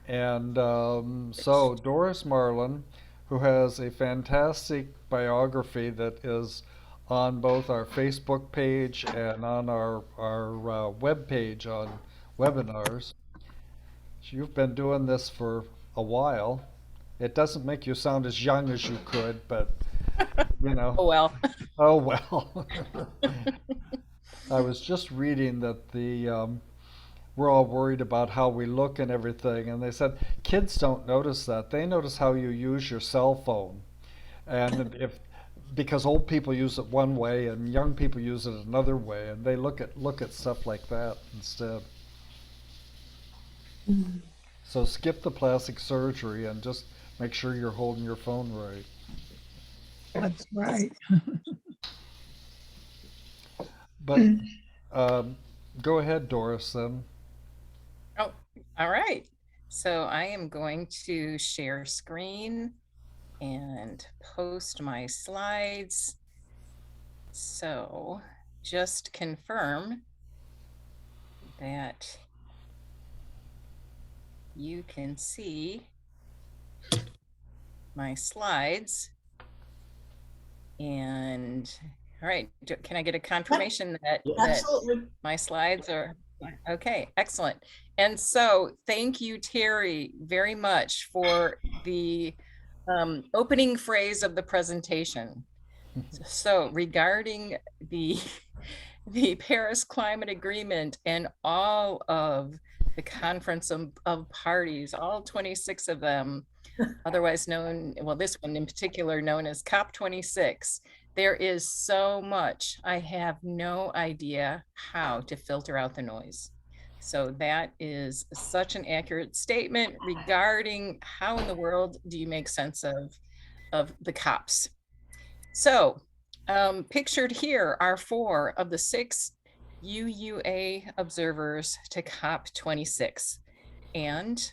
And so Doris Marlin, who has a fantastic biography that is on both our Facebook page and on our web page on webinars. You've been doing this for a while. It doesn't make you sound as young as you could, but you know, Oh, well. oh well. I was just reading that we're all worried about how we look and everything, and they said kids don't notice that. They notice how you use your cell phone, and if because old people use it one way and young people use it another way, and they look at stuff like that instead. Mm. So skip the plastic surgery and just make sure you're holding your phone right. That's right. But um, go ahead, Doris. Then Oh, all right. So I am going to share screen and post my slides. So just confirm that you can see my slides. And all right, can I get a confirmation that Absolutely. my slides are okay? Excellent. And so thank you, Terry, very much for the opening phrase of the presentation. So regarding the the Paris Climate Agreement and all of the Conference of Parties, all 26 of them, otherwise known, well, this one in particular known as COP26. There is so much. I have no idea how to filter out the noise. So that is such an accurate statement regarding how in the world do you make sense of the COPs. So pictured here are 4 of the 6 UUA observers to COP26. And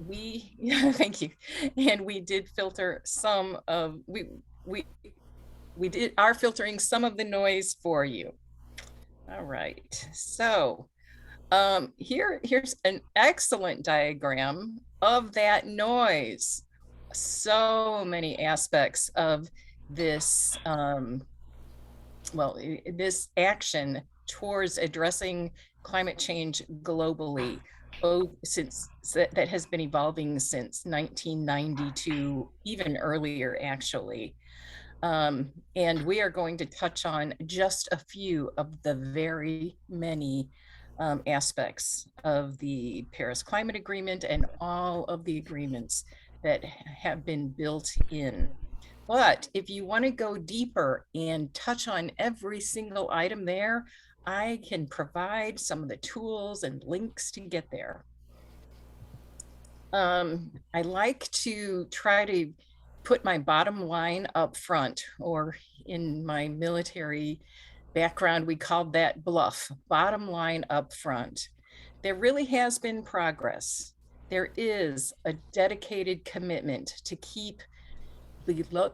we thank you, and we did filter some of we did are filtering some of the noise for you. All right, so here's an excellent diagram of that noise. So many aspects of this this action towards addressing climate change globally, since that has been evolving since 1992, even earlier, actually. And we are going to touch on just a few of the very many aspects of the Paris Climate Agreement and all of the agreements that have been built in. But if you want to go deeper and touch on every single item there, I can provide some of the tools and links to get there. I like to try to put my bottom line up front, or in my military background, we called that bluff, bottom line up front. There really has been progress. There is a dedicated commitment to keep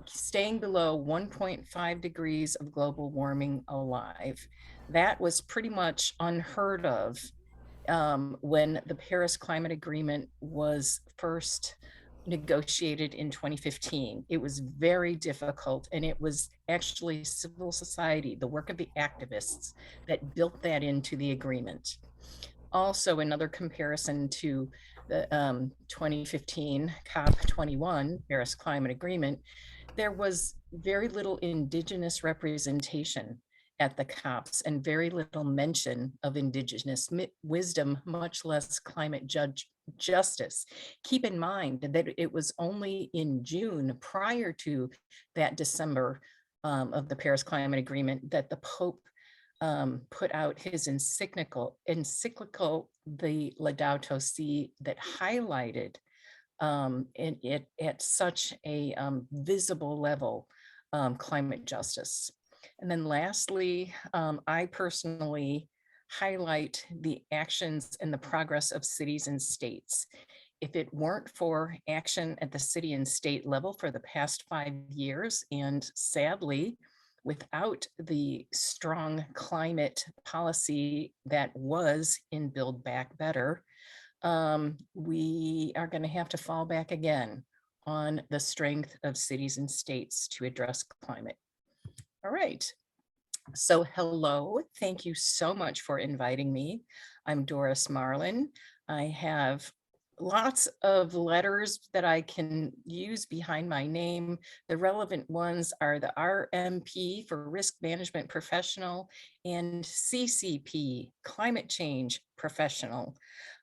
staying below 1.5 degrees of global warming alive. That was pretty much unheard of when the Paris Climate Agreement was first negotiated in 2015. It was very difficult, and it was actually civil society, the work of the activists, that built that into the agreement. Also, another comparison to the 2015 COP21 Paris Climate Agreement, there was very little Indigenous representation at the COPs and very little mention of Indigenous wisdom, much less climate justice. Keep in mind that it was only in June, prior to that December of the Paris Climate Agreement, that the Pope put out his encyclical, the Laudato Si, that highlighted and it at such a visible level climate justice. And then lastly, I personally highlight the actions and the progress of cities and states. If it weren't for action at the city and state level for the past 5 years, and sadly, without the strong climate policy that was in Build Back Better, we are going to have to fall back again on the strength of cities and states to address climate. All right. So hello, thank you so much for inviting me. I'm Doris Marlin. I have lots of letters that I can use behind my name. The relevant ones are the RMP for Risk Management Professional and CCP, Climate Change Professional.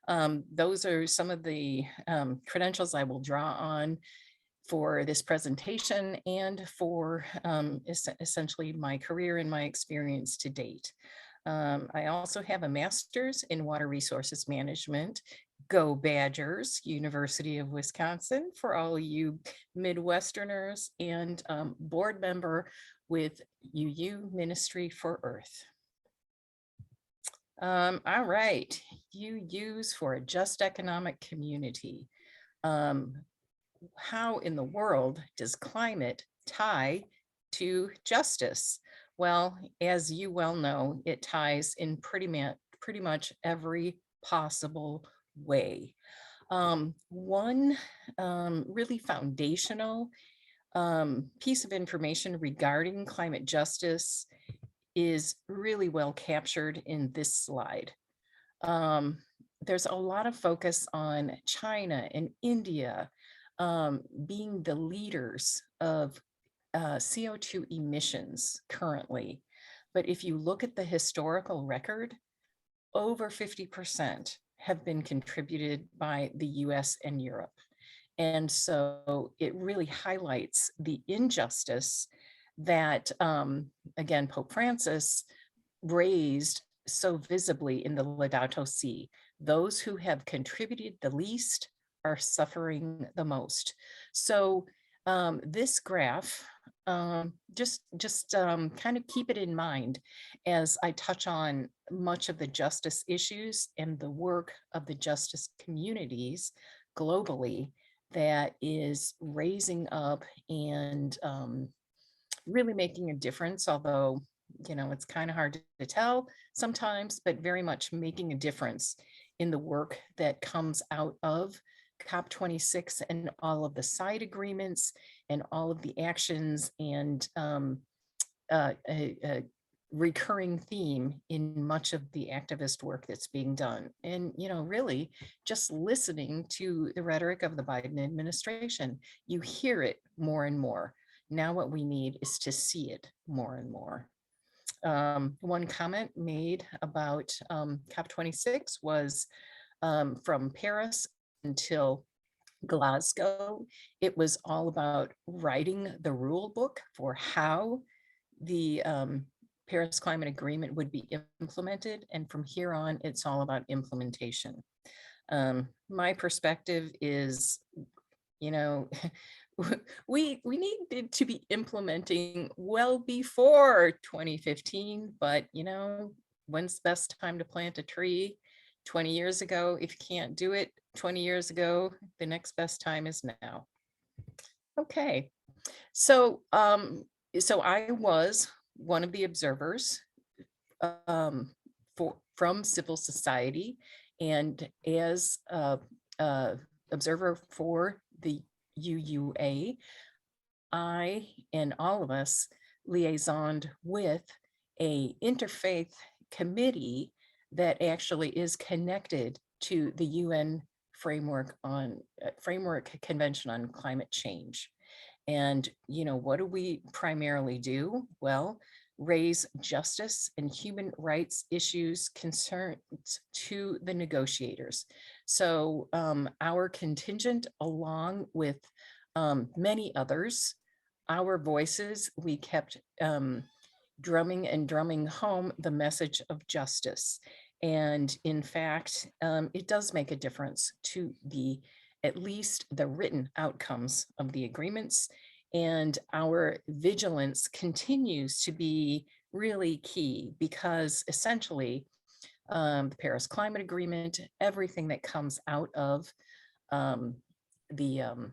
Those are some of the credentials I will draw on for this presentation and for essentially my career and my experience to date. I also have a master's in water resources management. Go Badgers, University of Wisconsin, for all you Midwesterners, and board member with UU Ministry for Earth. All right, UUs for a just economic community. How in the world does climate tie to justice? Well, as you well know, it ties in pretty much every possible way. One really foundational piece of information regarding climate justice is really well captured in this slide. There's a lot of focus on China and India being the leaders of CO2 emissions currently. But if you look at the historical record, over 50% have been contributed by the US and Europe. And so it really highlights the injustice that, again, Pope Francis raised so visibly in the Laudato Si. Those who have contributed the least are suffering the most. So this graph, just kind of keep it in mind as I touch on much of the justice issues and the work of the justice communities globally that is raising up and really making a difference, although, you know, it's kind of hard to tell sometimes, but very much making a difference in the work that comes out of COP26 and all of the side agreements and all of the actions and a recurring theme in much of the activist work that's being done. And, you know, really just listening to the rhetoric of the Biden administration, you hear it more and more. Now what we need is to see it more and more. One comment made about COP26 was from Paris until Glasgow, it was all about writing the rule book for how the Paris Climate Agreement would be implemented. And from here on, it's all about implementation. My perspective is, you know, we needed to be implementing well before 2015, but, you know, when's the best time to plant a tree? 20 years ago. If you can't do it 20 years ago, the next best time is now. Okay, so so I was one of the observers from civil society, and as a observer for the UUA, I and all of us liaisoned with a interfaith committee that actually is connected to the UN framework convention on climate change. And, you know, what do we primarily do? Well, raise justice and human rights issues concerns to the negotiators. So our contingent, along with many others, our voices, we kept drumming home the message of justice. And in fact, it does make a difference to at least the written outcomes of the agreements. And our vigilance continues to be really key because essentially the Paris Climate Agreement, everything that comes out of the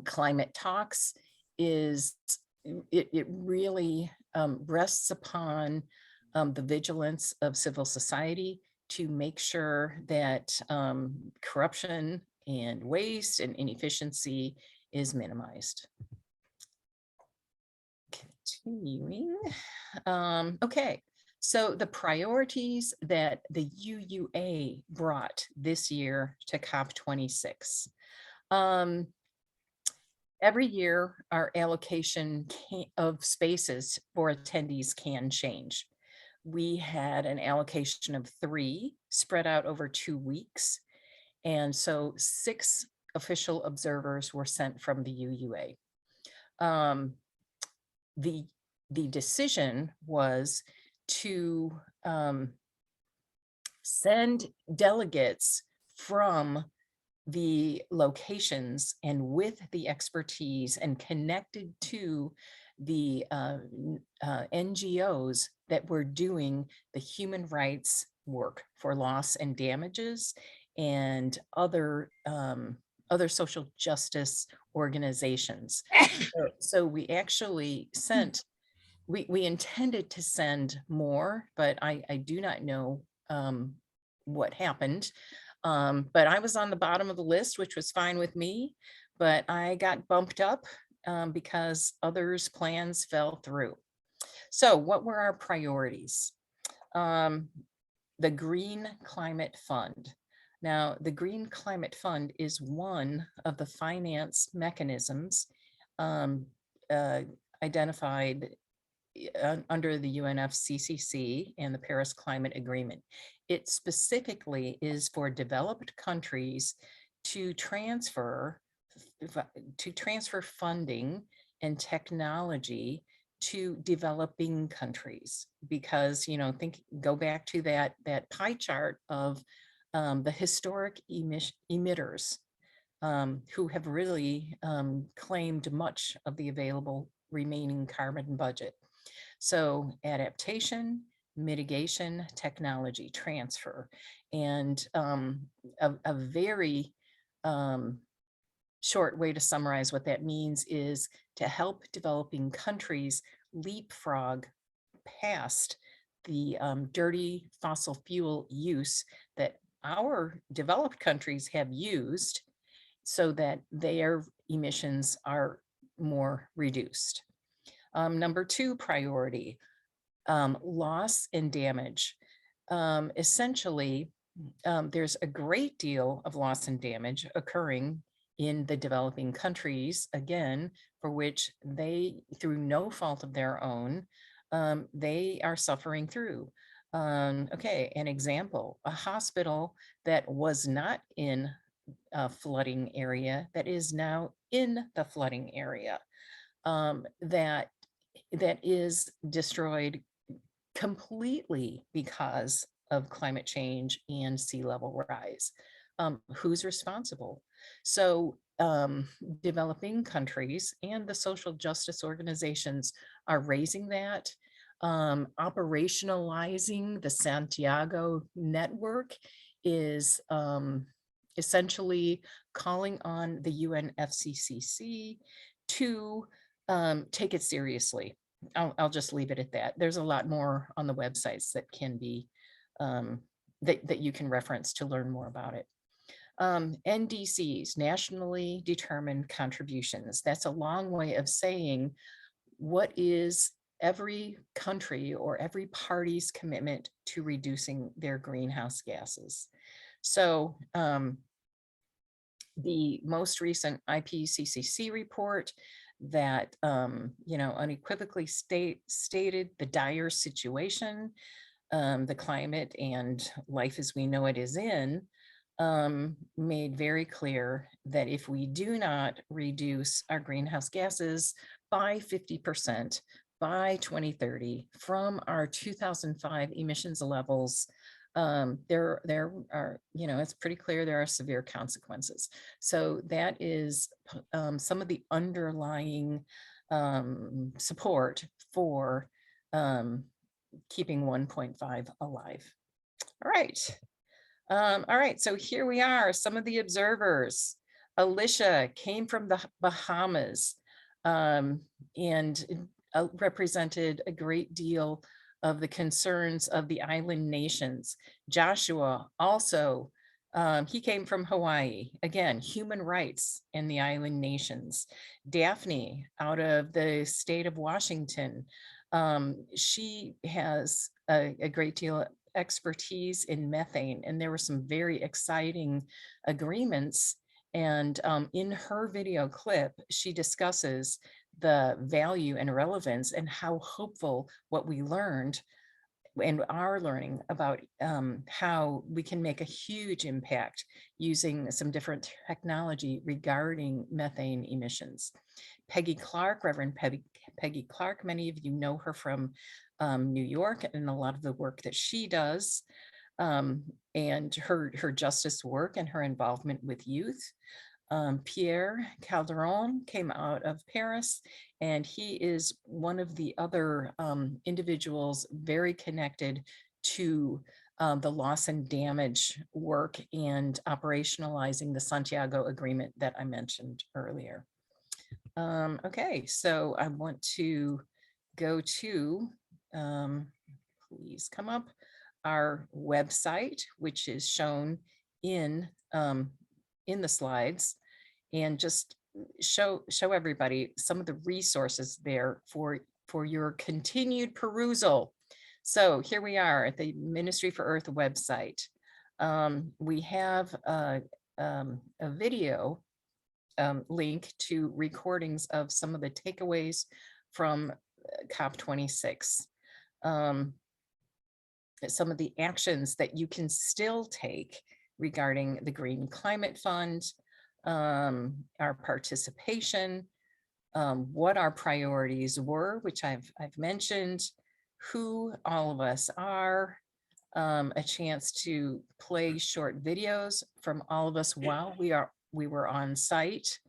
climate talks is, it really rests upon the vigilance of civil society to make sure that corruption and waste and inefficiency is minimized. Continuing. Okay, so the priorities that the UUA brought this year to COP26. Every year, our allocation of spaces for attendees can change. We had an allocation of 3 spread out over 2 weeks. And so 6 official observers were sent from the UUA. The decision was to send delegates from the locations and with the expertise and connected to the NGOs that were doing the human rights work for loss and damages and other social justice organizations. So we actually sent, we intended to send more, but I do not know what happened. But I was on the bottom of the list, which was fine with me, but I got bumped up because others' plans fell through. So what were our priorities? The Green Climate Fund. Now, the Green Climate Fund is one of the finance mechanisms identified under the UNFCCC and the Paris Climate Agreement. It specifically is for developed countries to transfer funding and technology to developing countries, because go back to that pie chart of the historic emitters who have really claimed much of the available remaining carbon budget. So adaptation, mitigation, technology transfer, and a very short way to summarize what that means is to help developing countries leapfrog past the dirty fossil fuel use that our developed countries have used so that their emissions are more reduced. Number 2 priority, loss and damage. Essentially, there's a great deal of loss and damage occurring in the developing countries, again, for which they, through no fault of their own, they are suffering through. Okay, an example, a hospital that was not in a flooding area that is now in the flooding area, that is destroyed completely because of climate change and sea level rise. Who's responsible? So developing countries and the social justice organizations are raising that. Operationalizing the Santiago network is essentially calling on the UNFCCC to take it seriously. I'll just leave it at that. There's a lot more on the websites that can be that you can reference to learn more about it. NDCs, nationally determined contributions. That's a long way of saying what is every country or every party's commitment to reducing their greenhouse gases. So the most recent IPCC report that unequivocally stated the dire situation the climate and life as we know it is in, made very clear that if we do not reduce our greenhouse gases by 50% by 2030 from our 2005 emissions levels, there are, it's pretty clear there are severe consequences. So that is some of the underlying support for keeping 1.5 alive. All right. All right, so here we are, some of the observers. Alicia came from the Bahamas and represented a great deal of the concerns of the island nations. Joshua also, he came from Hawaii. Again, human rights in the island nations. Daphne out of the state of Washington. She has a great deal of expertise in methane, and there were some very exciting agreements. And in her video clip, she discusses the value and relevance and how hopeful what we learned and are learning about how we can make a huge impact using some different technology regarding methane emissions. Peggy Clark, Reverend Peggy Clark, many of you know her from New York and a lot of the work that she does, and her justice work and her involvement with youth. Pierre Calderon came out of Paris, and he is one of the other individuals very connected to the loss and damage work and operationalizing the Santiago Agreement that I mentioned earlier. Okay, so I want to go to, please come up, our website, which is shown in the slides, and just show everybody some of the resources there for your continued perusal. So here we are at the Ministry for Earth website. We have a video link to recordings of some of the takeaways from COP26. Some of the actions that you can still take regarding the Green Climate Fund, our participation, what our priorities were, which I've mentioned, who all of us are, a chance to play short videos from all of us while we were on site,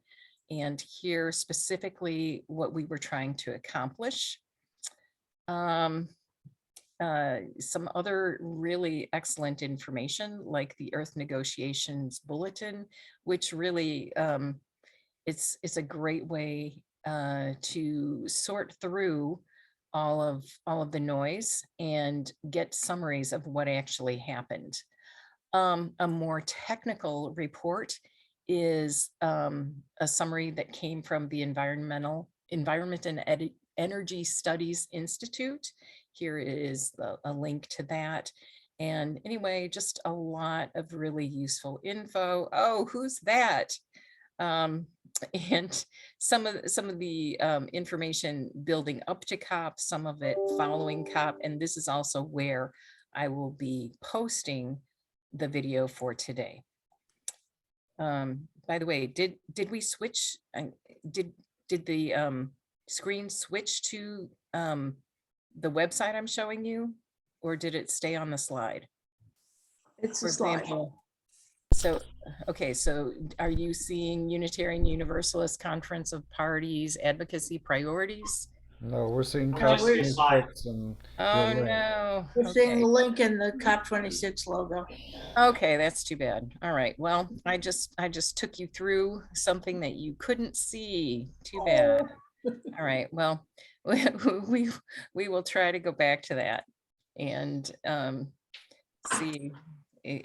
and hear specifically what we were trying to accomplish. Some other really excellent information like the Earth Negotiations Bulletin, which really it's a great way to sort through all of the noise and get summaries of what actually happened. A more technical report is a summary that came from the Environment and Energy Studies Institute. Here is a link to that. And anyway, just a lot of really useful info. Oh, who's that? And some of the information building up to COP, some of it following COP. And this is also where I will be posting the video for today. By the way, did we switch? Did the screen switch to the website I'm showing you, or did it stay on the slide? It's For a slide. example, so, okay, so are you seeing Unitarian Universalist Conference of Parties advocacy priorities? No, we're seeing No, we're- COP26 and Oh, your link. no. We're seeing Okay. the link in the COP26 logo. Okay, that's too bad. All right, well, I just took you through something that you couldn't see. Too bad. All right, well, we will try to go back to that and see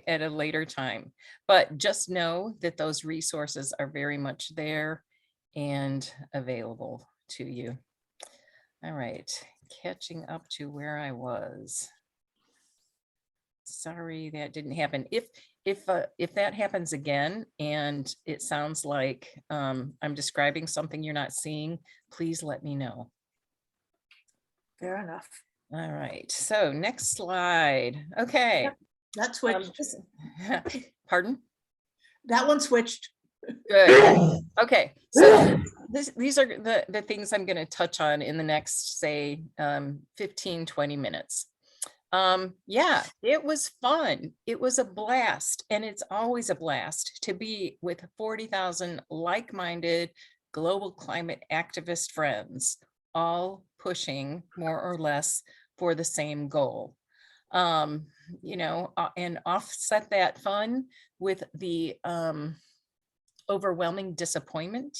at a later time. But just know that those resources are very much there and available to you. All right, catching up to where I was. Sorry, that didn't happen. If that happens again and it sounds like I'm describing something you're not seeing, please let me know. Fair enough. All right, so next slide. Okay. That switched. Pardon? That one switched. Good. Okay, so these are the things I'm going to touch on in the next, say, 15, 20 minutes. Yeah, it was fun. It was a blast, and it's always a blast to be with 40,000 like-minded global climate activist friends, all pushing more or less for the same goal. You know, and offset that fun with the overwhelming disappointment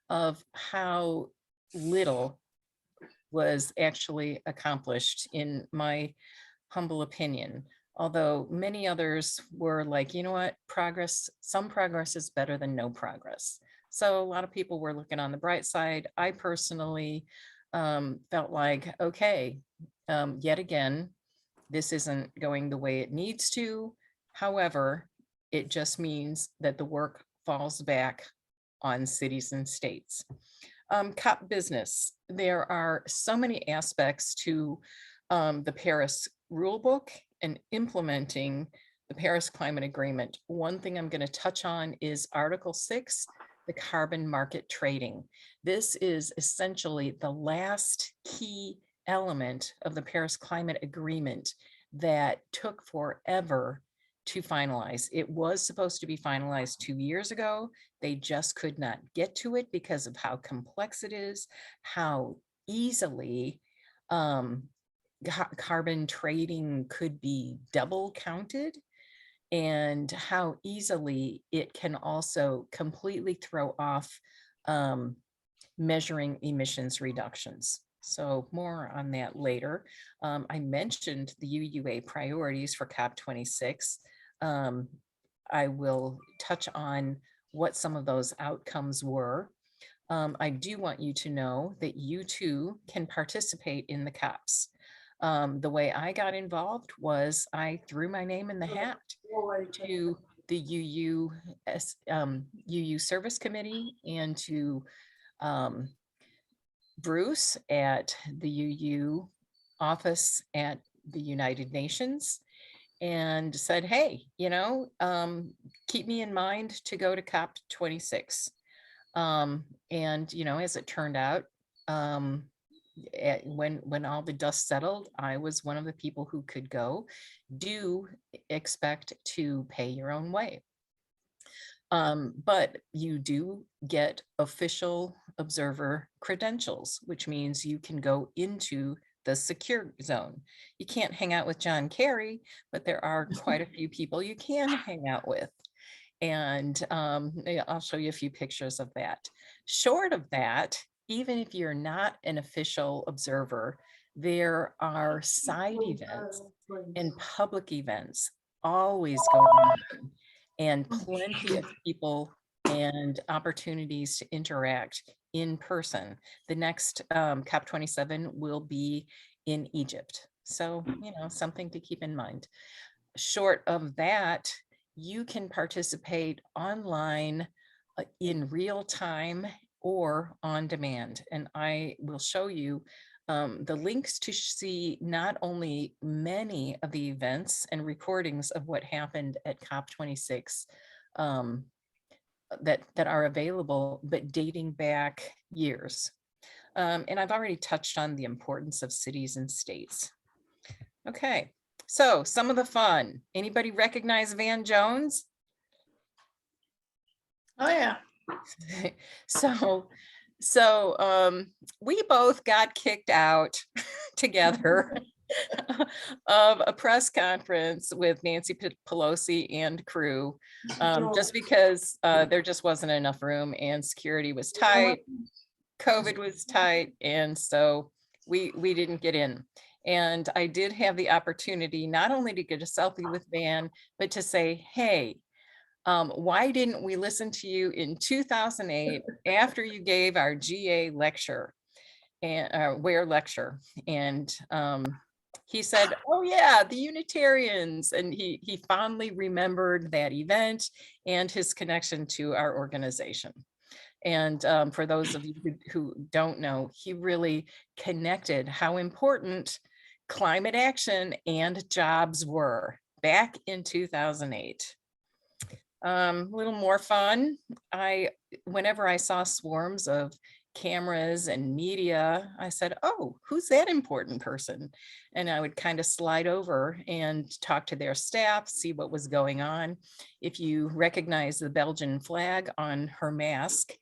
of how little was actually accomplished, in my humble opinion. Although many others were like, you know what, some progress is better than no progress. So a lot of people were looking on the bright side. I personally felt like, okay, yet again, this isn't going the way it needs to. However, it just means that the work falls back on cities and states. COP business. There are so many aspects to the Paris rulebook and implementing the Paris Climate Agreement. One thing I'm going to touch on is Article 6, the carbon market trading. This is essentially the last key element of the Paris Climate Agreement that took forever to finalize. It was supposed to be finalized 2 years ago. They just could not get to it because of how complex it is, how easily carbon trading could be double counted, and how easily it can also completely throw off measuring emissions reductions. So more on that later. I mentioned the UUA priorities for COP26. I will touch on what some of those outcomes were. I do want you to know that you too can participate in the COPs. The way I got involved was I threw my name in the hat to the UU Service Committee and to Bruce at the UU office at the United Nations, and said, hey, keep me in mind to go to COP26. And, as it turned out, when all the dust settled, I was one of the people who could go. Do expect to pay your own way. But you do get official observer credentials, which means you can go into the secure zone. You can't hang out with John Kerry, but there are quite a few people you can hang out with. And I'll show you a few pictures of that. Short of that, even if you're not an official observer, there are side events and public events always going on, and plenty of people and opportunities to interact in person. The next COP27 will be in Egypt. So, something to keep in mind. Short of that, you can participate online in real time or on demand. And I will show you the links to see not only many of the events and recordings of what happened at COP26 that are available, but dating back years. And I've already touched on the importance of cities and states. Okay, so some of the fun. Anybody recognize Van Jones? Oh, yeah. So we both got kicked out together of a press conference with Nancy Pelosi and crew, just because there just wasn't enough room and security was tight, COVID was tight, and so we didn't get in. And I did have the opportunity not only to get a selfie with Van, but to say, hey, why didn't we listen to you in 2008 after you gave our GA lecture and WARE lecture? And he said, oh yeah, the Unitarians. And he fondly remembered that event and his connection to our organization. And for those of you who don't know, he really connected how important climate action and jobs were back in 2008. A little more fun. Whenever I saw swarms of cameras and media, I said, oh, who's that important person? And I would kind of slide over and talk to their staff, see what was going on. If you recognize the Belgian flag on her mask,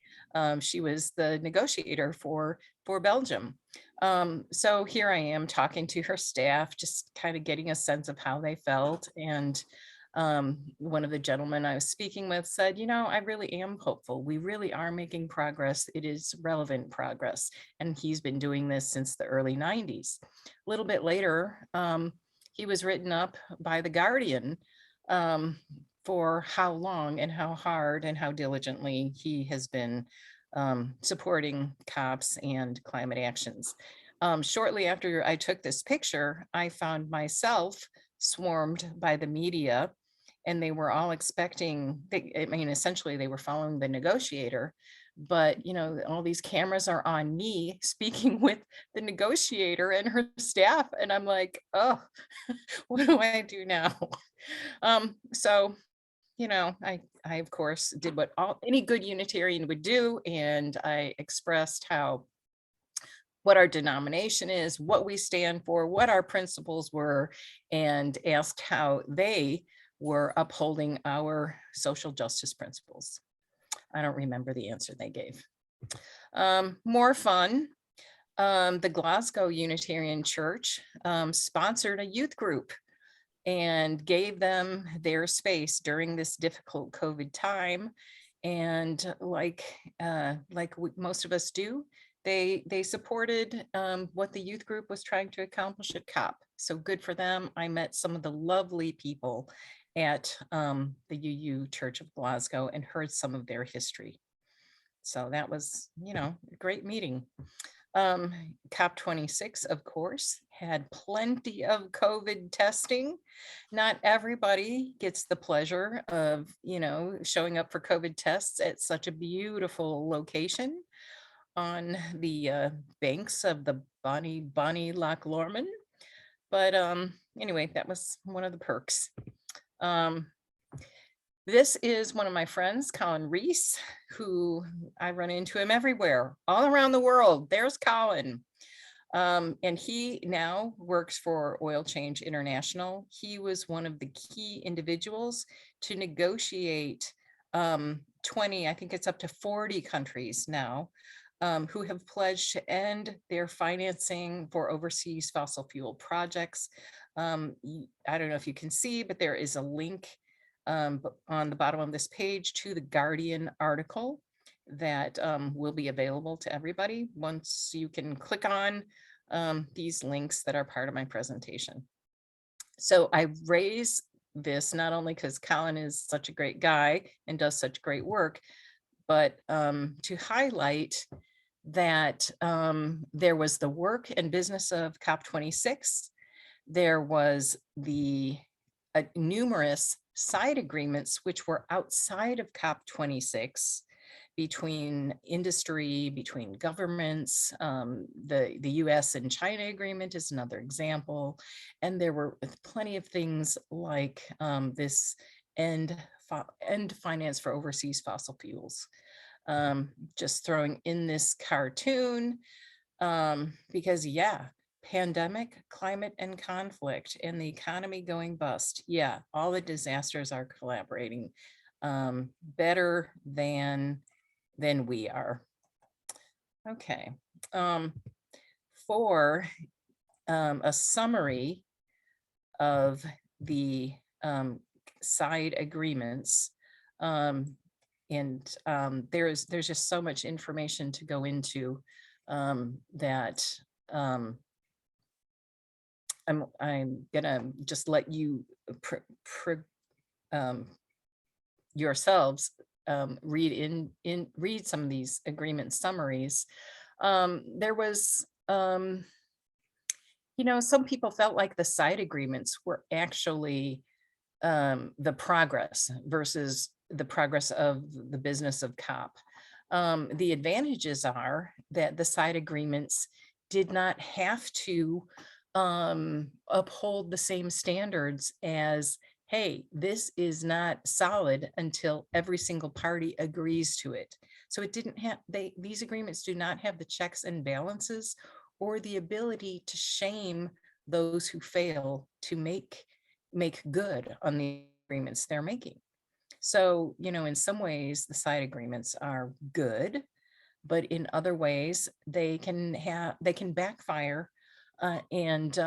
she was the negotiator for Belgium. So here I am talking to her staff, just kind of getting a sense of how they felt. And One of the gentlemen I was speaking with said, you know, I really am hopeful. We really are making progress. It is relevant progress. And he's been doing this since the early 90s. A little bit later, he was written up by The Guardian for how long and how hard and how diligently he has been supporting COPs and climate actions. Shortly after I took this picture, I found myself swarmed by the media, and they were all expecting, I mean, essentially they were following the negotiator, but you know, all these cameras are on me speaking with the negotiator and her staff. And I'm like, oh, what do I do now? So, you know, I of course did what any good Unitarian would do. And I expressed what our denomination is, what we stand for, what our principles were, and asked how they were upholding our social justice principles. I don't remember the answer they gave. More fun. The Glasgow Unitarian Church sponsored a youth group and gave them their space during this difficult COVID time. And like most of us do, they supported what the youth group was trying to accomplish at COP. So good for them. I met some of the lovely people at the UU Church of Glasgow and heard some of their history. So that was, you know, a great meeting. COP26, of course, had plenty of COVID testing. Not everybody gets the pleasure of, you know, showing up for COVID tests at such a beautiful location on the banks of the Bonnie Loch Lomond. But anyway, that was one of the perks. This is one of my friends, Colin Reese, who I run into him everywhere, all around the world. There's Colin. And he now works for Oil Change International. He was one of the key individuals to negotiate 20, I think it's up to 40 countries now, who have pledged to end their financing for overseas fossil fuel projects. I don't know if you can see, but there is a link on the bottom of this page to the Guardian article that will be available to everybody once you can click on these links that are part of my presentation. So I raise this not only because Colin is such a great guy and does such great work, but to highlight that there was the work and business of COP26. There was the numerous side agreements which were outside of COP26 between industry, between governments. The US and China agreement is another example. And there were plenty of things like this end finance for overseas fossil fuels. Just throwing in this cartoon because yeah, pandemic, climate and conflict, and the economy going bust. Yeah, all the disasters are collaborating better than we are. Okay. For a summary of the side agreements, and there's just so much information to go into that I'm gonna just let you yourselves read some of these agreement summaries. There was you know, some people felt like the side agreements were actually the progress versus the progress of the business of COP. The advantages are that the side agreements did not have to uphold the same standards as, hey, this is not solid until every single party agrees to it. So it didn't have, these agreements do not have the checks and balances or the ability to shame those who fail to make good on the agreements they're making. So, you know, in some ways the side agreements are good, but in other ways they can backfire and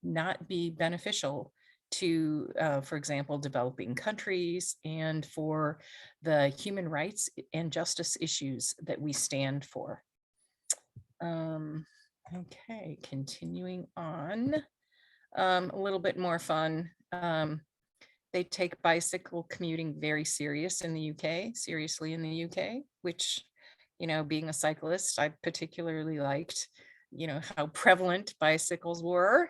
not be beneficial to, for example, developing countries and for the human rights and justice issues that we stand for. Okay, continuing on, a little bit more fun. They take bicycle commuting very seriously in the UK, which, you know, being a cyclist, I particularly liked, you know, how prevalent bicycles were.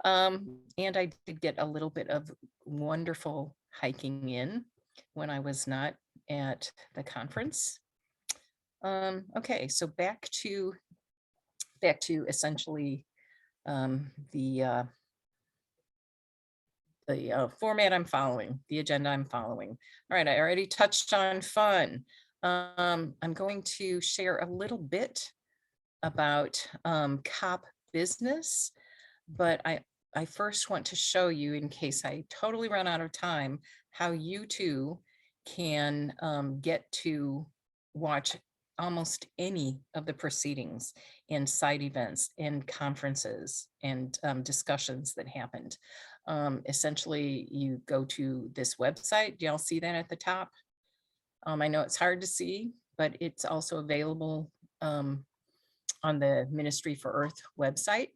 And I did get a little bit of wonderful hiking in when I was not at the conference. Okay, so back to essentially the format I'm following, the agenda I'm following. All right, I already touched on fun. I'm going to share a little bit about COP business, but I first want to show you, in case I totally run out of time, how you too can get to watch almost any of the proceedings and side events and conferences and discussions that happened. Essentially, you go to this website. Do y'all see that at the top? I know it's hard to see, but it's also available on the Ministry for Earth website.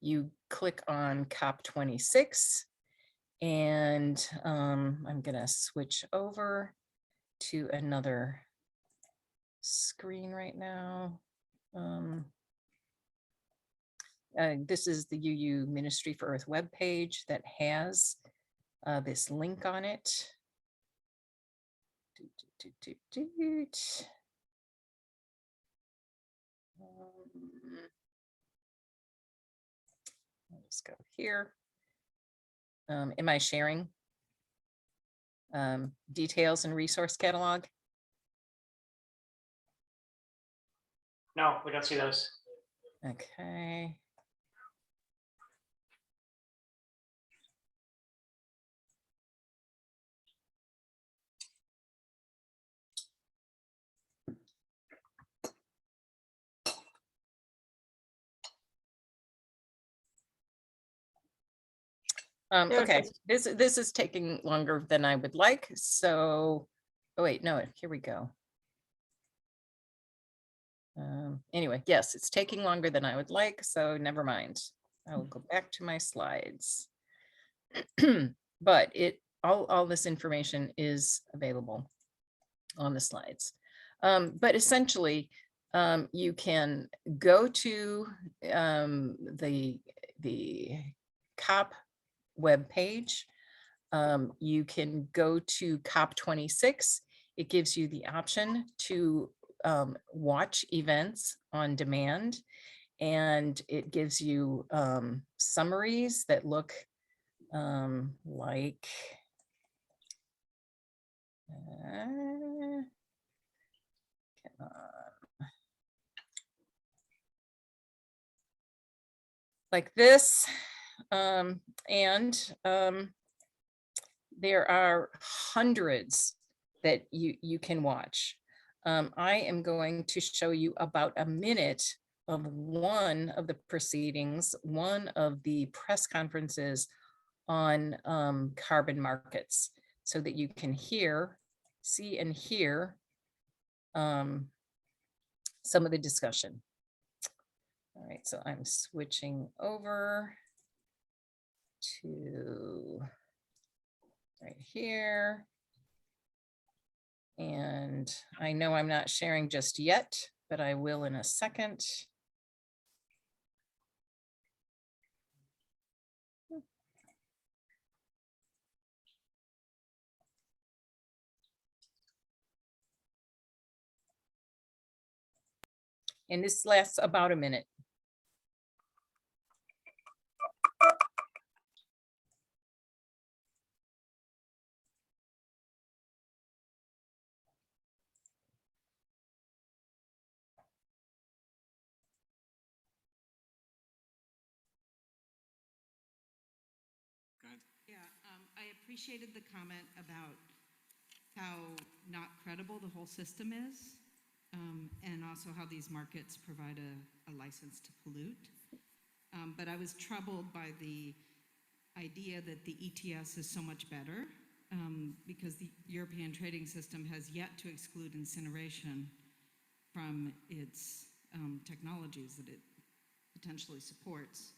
You click on COP26, and I'm gonna switch over to another screen right now. This is the UU Ministry for Earth webpage that has this link on it. Let's go here. Am I sharing details and resource catalog? No, we don't see those. Okay. There it Okay, is. this is taking longer than I would like. So, oh wait, no, here we go. Anyway, yes, it's taking longer than I would like, so never mind. I will go back to my slides. But all this information is available on the slides. But essentially, you can go to the COP webpage. You can go to COP26. It gives you the option to watch events on demand, and it gives you summaries that look like this, and there are hundreds that you can watch. I am going to show you about a minute of one of the proceedings, one of the press conferences on carbon markets, so that you can see and hear some of the discussion. All right, so I'm switching over to right here. And I know I'm not sharing just yet, but I will in a second. And this lasts about a minute. Yeah, I appreciated the comment about how not credible the whole system is, and also how these markets provide a license to pollute. But I was troubled by the idea that the ETS is so much better because the European trading system has yet to exclude incineration from its technologies that it potentially supports.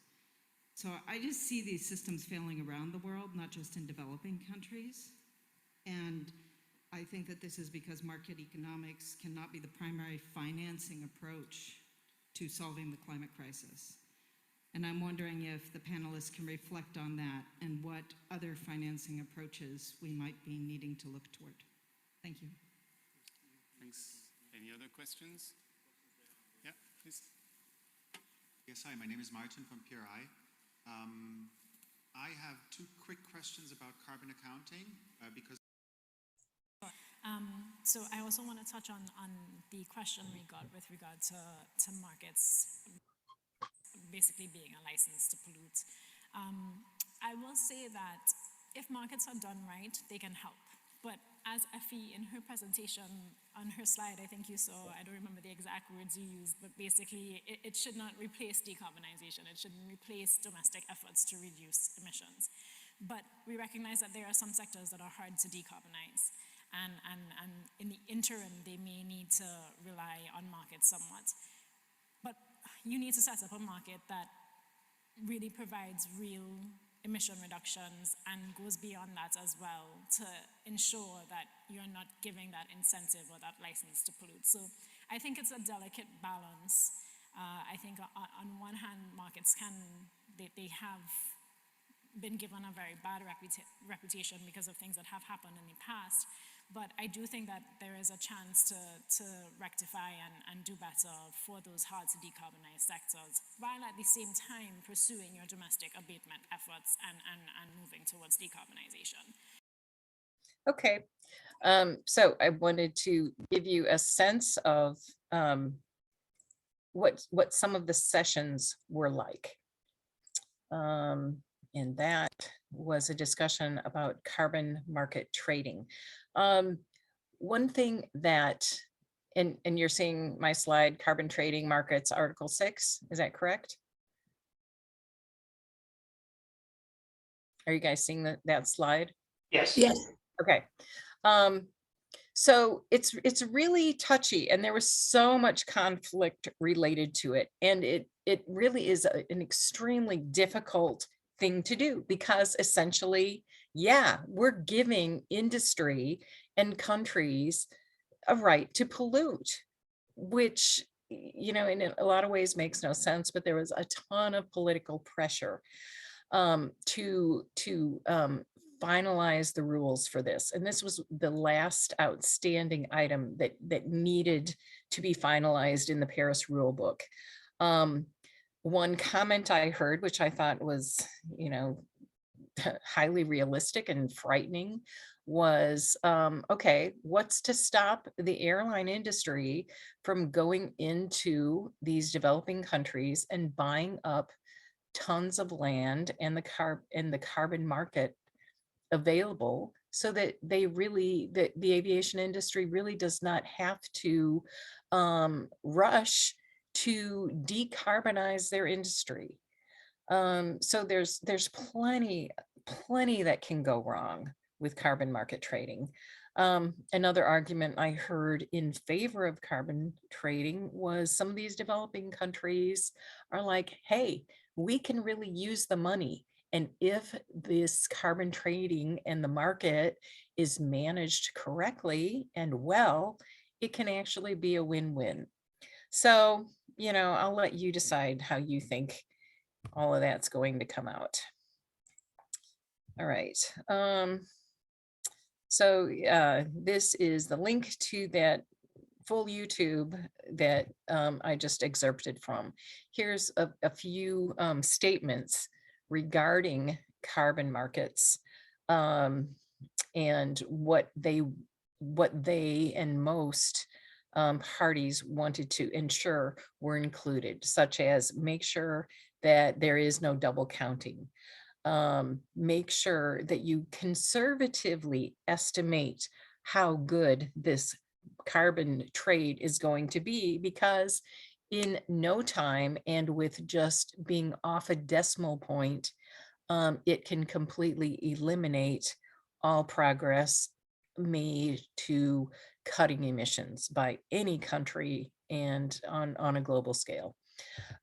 So I just see these systems failing around the world, not just in developing countries. And I think that this is because market economics cannot be the primary financing approach to solving the climate crisis. And I'm wondering if the panelists can reflect on that and what other financing approaches we might be needing to look toward. Thank you. Thanks. Any other questions? Yeah, please. Yes, hi, my name is Martin from PRI. I have two quick questions about carbon accounting because So I also want to touch on the question we got with regard to markets basically being a license to pollute. I will say that if markets are done right, they can help. But as Effie in her presentation, on her slide, I think you saw, I don't remember the exact words you used, but basically it should not replace decarbonization. It shouldn't replace domestic efforts to reduce emissions. But we recognize that there are some sectors that are hard to decarbonize. And in the interim, they may need to rely on markets somewhat. But you need to set up a market that really provides real emission reductions and goes beyond that as well to ensure that you're not giving that incentive or that license to pollute. So I think it's a delicate balance. I think on one hand, markets they have been given a very bad reputation because of things that have happened in the past. But I do think that there is a chance to rectify and do better for those hard to decarbonize sectors, while at the same time pursuing your domestic abatement efforts and moving towards decarbonization. Okay, so I wanted to give you a sense of what some of the sessions were like. And that was a discussion about carbon market trading. One thing that, and you're seeing my slide, carbon trading markets, Article 6, is that correct? Are you guys seeing that slide? Yes. Yes. Okay. So it's really touchy, and there was so much conflict related to it. And it really is an extremely difficult thing to do, because essentially, yeah, we're giving industry and countries a right to pollute, which, you know, in a lot of ways makes no sense, but there was a ton of political pressure to finalize the rules for this. And this was the last outstanding item that needed to be finalized in the Paris rule book. One comment I heard, which I thought was, you know, highly realistic and frightening, was, okay, what's to stop the airline industry from going into these developing countries and buying up tons of land and the carbon market available, so that they really, the aviation industry really does not have to rush to decarbonize their industry. So there's plenty that can go wrong with carbon market trading. Another argument I heard in favor of carbon trading was some of these developing countries are like, hey, we can really use the money. And if this carbon trading and the market is managed correctly and well, it can actually be a win-win. So, you know, I'll let you decide how you think all of that's going to come out. All right. So this is the link to that full YouTube that I just excerpted from. Here's a few statements regarding carbon markets and what they and most parties wanted to ensure were included, such as make sure that there is no double counting. Make sure that you conservatively estimate how good this carbon trade is going to be, because in no time, and with just being off a decimal point it can completely eliminate all progress made to cutting emissions by any country and on a global scale.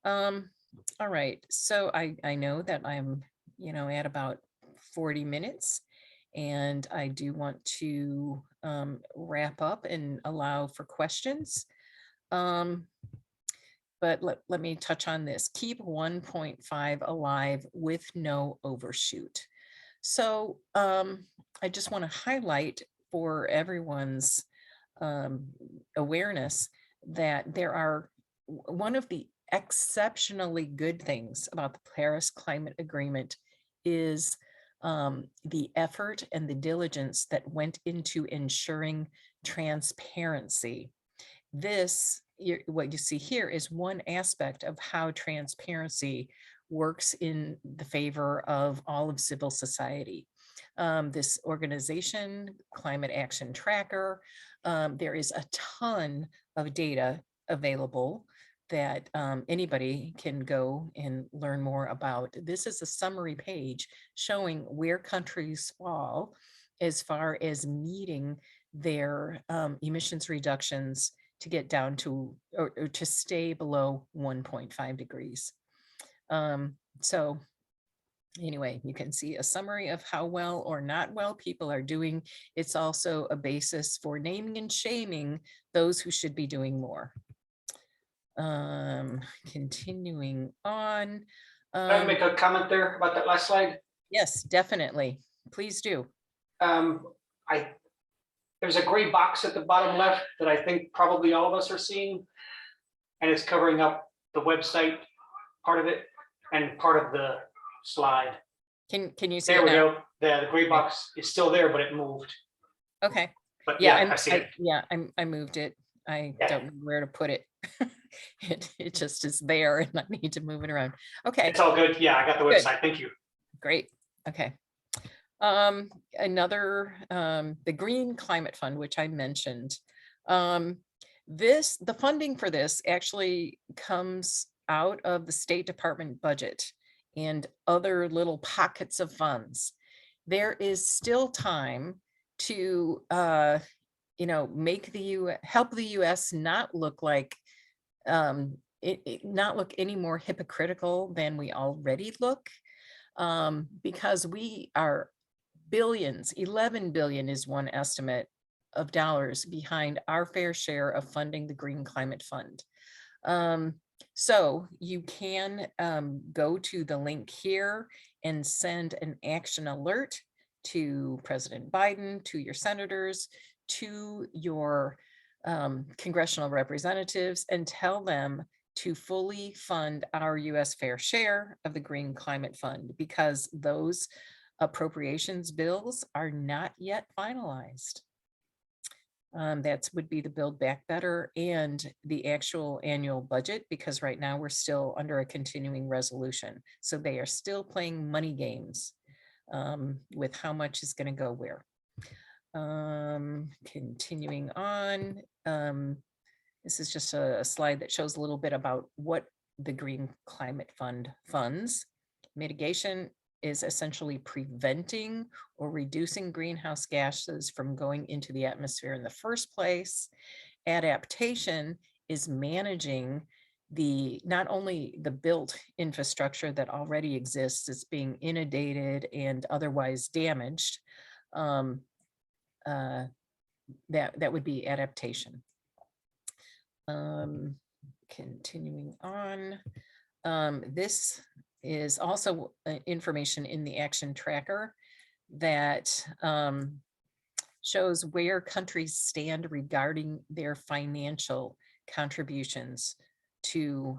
All right, so I know that I'm, at about 40 minutes, and I do want to wrap up and allow for questions. But let me touch on this. Keep 1.5 alive with no overshoot. So I just want to highlight for everyone's awareness that there are one of the exceptionally good things about the Paris Climate Agreement is the effort and the diligence that went into ensuring transparency. This, what you see here is one aspect of how transparency works in the favor of all of civil society. This organization, Climate Action Tracker, there is a ton of data available that anybody can go and learn more about. This is a summary page showing where countries fall as far as meeting their emissions reductions to get down to, or to stay below 1.5 degrees. So anyway, you can see a summary of how well or not well people are doing. It's also a basis for naming and shaming those who should be doing more. Continuing on. Can I make a comment there about that last slide? Yes, definitely. Please do. There's a gray box at the bottom left that I think probably all of us are seeing. And it's covering up the website part of it and part of the slide. Can you see There it we now? go. The gray box is still there, but it moved. Okay. But Yeah, yeah, I see it. I moved it. I Yeah. don't know where to put it. It just is there and I need to move it around. Okay, It's all good. Yeah, I got the Good. website. Thank you. great. Okay. Another, the Green Climate Fund, which I mentioned. The funding for this actually comes out of the State Department budget and other little pockets of funds. There is still time to, help the US not look like, not look any more hypocritical than we already look, because we are billions, 11 billion is one estimate of dollars behind our fair share of funding the Green Climate Fund. So you can go to the link here and send an action alert to President Biden, to your senators, to your congressional representatives, and tell them to fully fund our US fair share of the Green Climate Fund, because those appropriations bills are not yet finalized. That would be the Build Back Better and the actual annual budget, because right now we're still under a continuing resolution. So they are still playing money games with how much is going to go where. Continuing on. This is just a slide that shows a little bit about what the Green Climate Fund funds. Mitigation is essentially preventing or reducing greenhouse gases from going into the atmosphere in the first place. Adaptation is managing not only the built infrastructure that already exists, it's being inundated and otherwise damaged. That would be adaptation. Continuing on, this is also information in the action tracker that shows where countries stand regarding their financial contributions to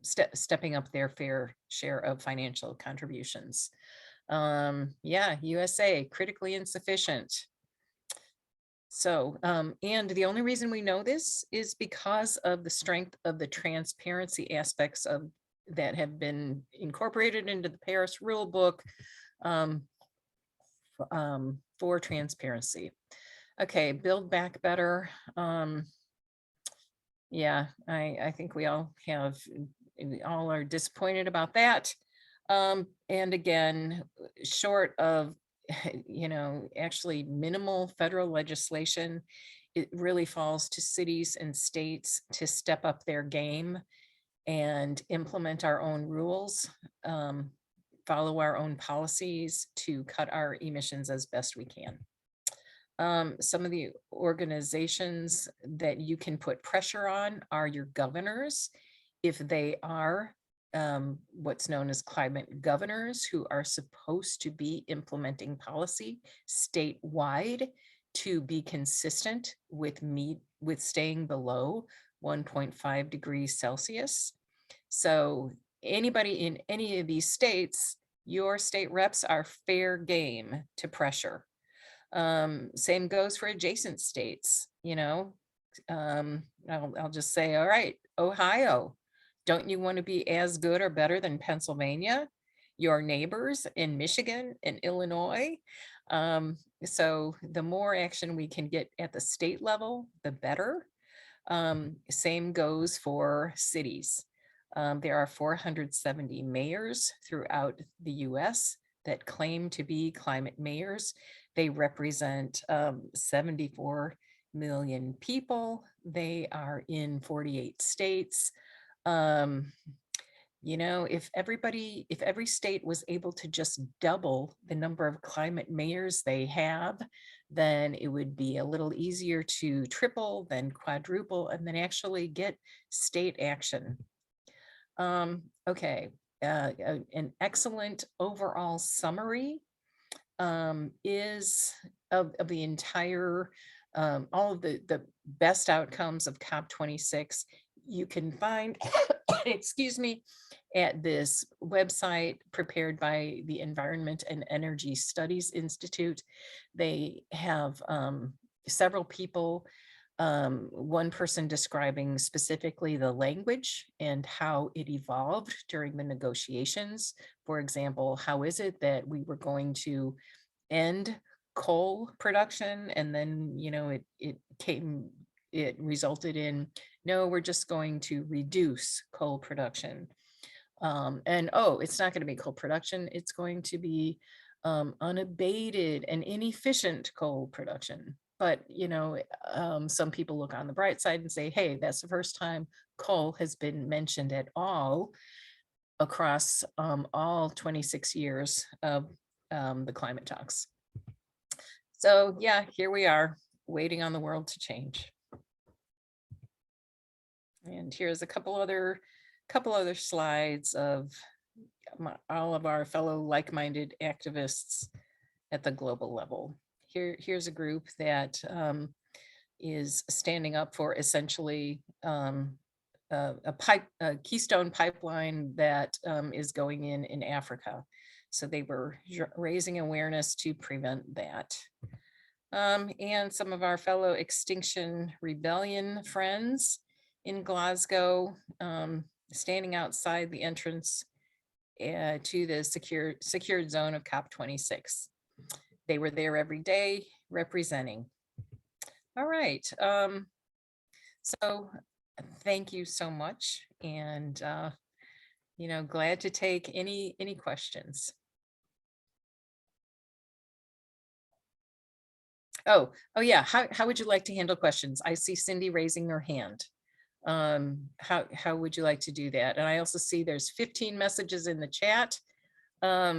stepping up their fair share of financial contributions. Yeah, USA, critically insufficient. So, and the only reason we know this is because of the strength of the transparency aspects of that have been incorporated into the Paris Rule Book for transparency. Okay, Build Back Better. Yeah, I think we all are disappointed about that. And again, short of, actually minimal federal legislation, it really falls to cities and states to step up their game and implement our own rules, follow our own policies to cut our emissions as best we can. Some of the organizations that you can put pressure on are your governors, if they are what's known as climate governors, who are supposed to be implementing policy statewide to be consistent with staying below 1.5 degrees Celsius. So anybody in any of these states, your state reps are fair game to pressure. Same goes for adjacent states, I'll just say, all right, Ohio, don't you want to be as good or better than Pennsylvania, your neighbors in Michigan and Illinois? So the more action we can get at the state level, the better. Same goes for cities. There are 470 mayors throughout the US that claim to be climate mayors. They represent 74 million people. They are in 48 states. If every state was able to just double the number of climate mayors they have, then it would be a little easier to triple, then quadruple, and then actually get state action. Okay, an excellent overall summary is of the entire, all of the best outcomes of COP26. You can find, excuse me, at this website prepared by the Environment and Energy Studies Institute. They have several people, one person describing specifically the language and how it evolved during the negotiations. For example, how is it that we were going to end coal production, and then it resulted in, no, we're just going to reduce coal production. And it's not going to be coal production, it's going to be unabated and inefficient coal production. But some people look on the bright side and say, hey, that's the first time coal has been mentioned at all across all 26 years of the climate talks. So yeah, here we are, waiting on the world to change. And here's a couple other slides of all of our fellow like-minded activists at the global level. Here's a group that is standing up for essentially a keystone pipeline that is going in Africa. So they were raising awareness to prevent that. And some of our fellow Extinction Rebellion friends in Glasgow, standing outside the entrance to the secured zone of COP26. They were there every day representing. All right. So thank you so much. And, glad to take any questions. Oh yeah. How would you like to handle questions? I see Cindy raising her hand. How would you like to do that? And I also see there's 15 messages in the chat,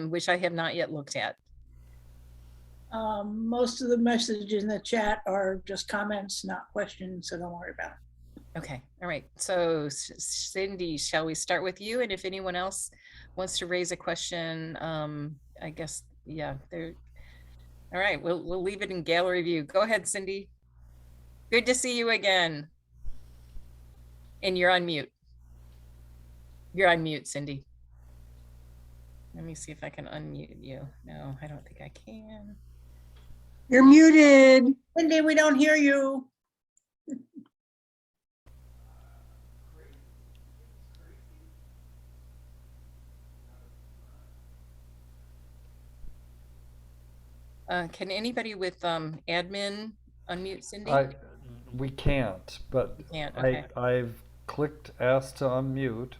which I have not yet looked at. Most of the messages in the chat are just comments, not questions, so don't worry about it. Okay, all right. So Cindy, shall we start with you? And if anyone else wants to raise a question, I guess, yeah, there. All right, we'll leave it in gallery view. Go ahead, Cindy. Good to see you again. And you're on mute. You're on mute, Cindy. Let me see if I can unmute you. No, I don't think I can. You're muted. Cindy, we don't hear you. Can anybody with admin unmute Cindy? We can't, but Can't, okay. I've clicked ask to unmute.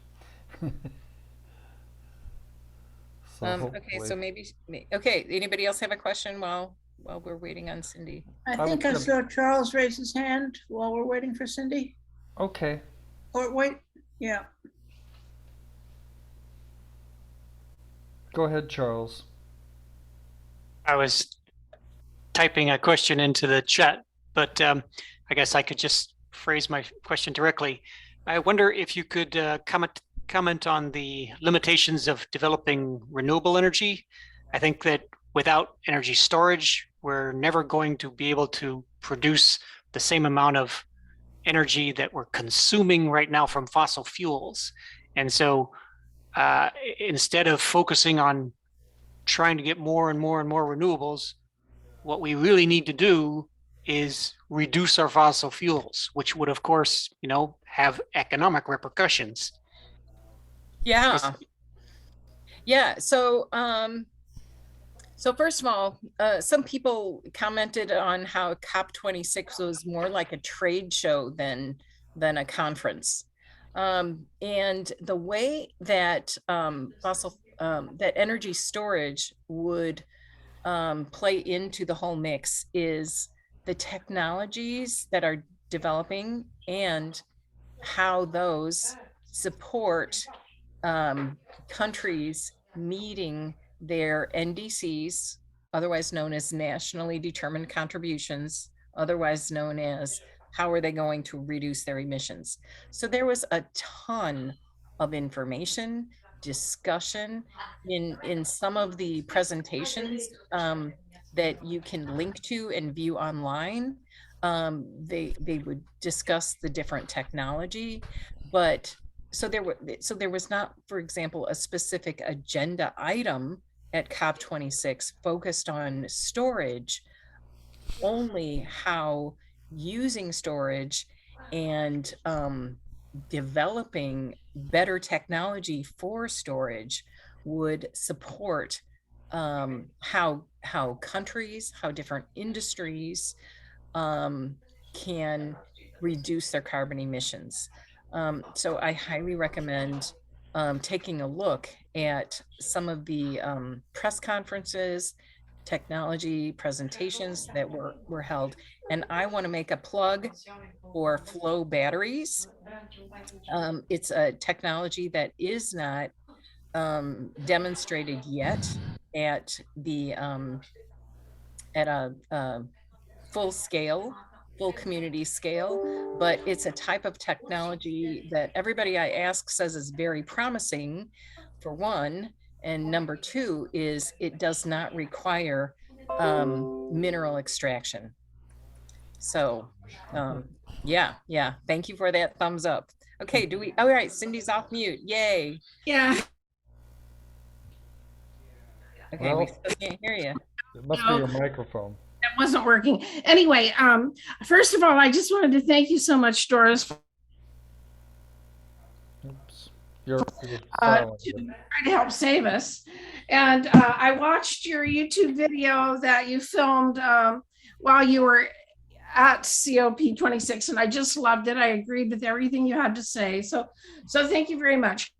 So Okay, so hopefully. okay, anybody else have a question while we're waiting on Cindy? I I think I was saw Charles raise his hand while we're waiting for Cindy. Okay. Or wait, yeah. Go ahead, Charles. I was typing a question into the chat, but I guess I could just phrase my question directly. I wonder if you could comment on the limitations of developing renewable energy. I think that without energy storage, we're never going to be able to produce the same amount of energy that we're consuming right now from fossil fuels. And so instead of focusing on trying to get more and more and more renewables, what we really need to do is reduce our fossil fuels, which would, of course, have economic repercussions. Yeah. Yeah. So, so first of all, some people commented on how COP26 was more like a trade show than a conference. And the way that that energy storage would play into the whole mix is the technologies that are developing and how those support countries meeting their NDCs, otherwise known as nationally determined contributions, otherwise known as how are they going to reduce their emissions. So there was a ton of information, discussion in some of the presentations that you can link to and view online. They would discuss the different technology, but so there was not, for example, a specific agenda item at COP26 focused on storage, only how using storage and developing better technology for storage would support how countries, how different industries can reduce their carbon emissions. So I highly recommend taking a look at some of the press conferences, technology presentations that were held. And I want to make a plug for flow batteries. It's a technology that is not demonstrated yet at the at a full scale, full community scale, but it's a type of technology that everybody I ask says is very promising, for one, and number two is it does not require mineral extraction. So yeah, thank you for that thumbs up. Okay, all right, Cindy's off mute, yay. Yeah. Okay, Well, we still can't hear you. It must be your microphone. That wasn't working. Anyway, first of all, I just wanted to thank you so much, Doris, Oops. You're silent. to try to help save us. And I watched your YouTube video that you filmed while you were at COP26, and I just loved it. I agreed with everything you had to say. So thank you very much.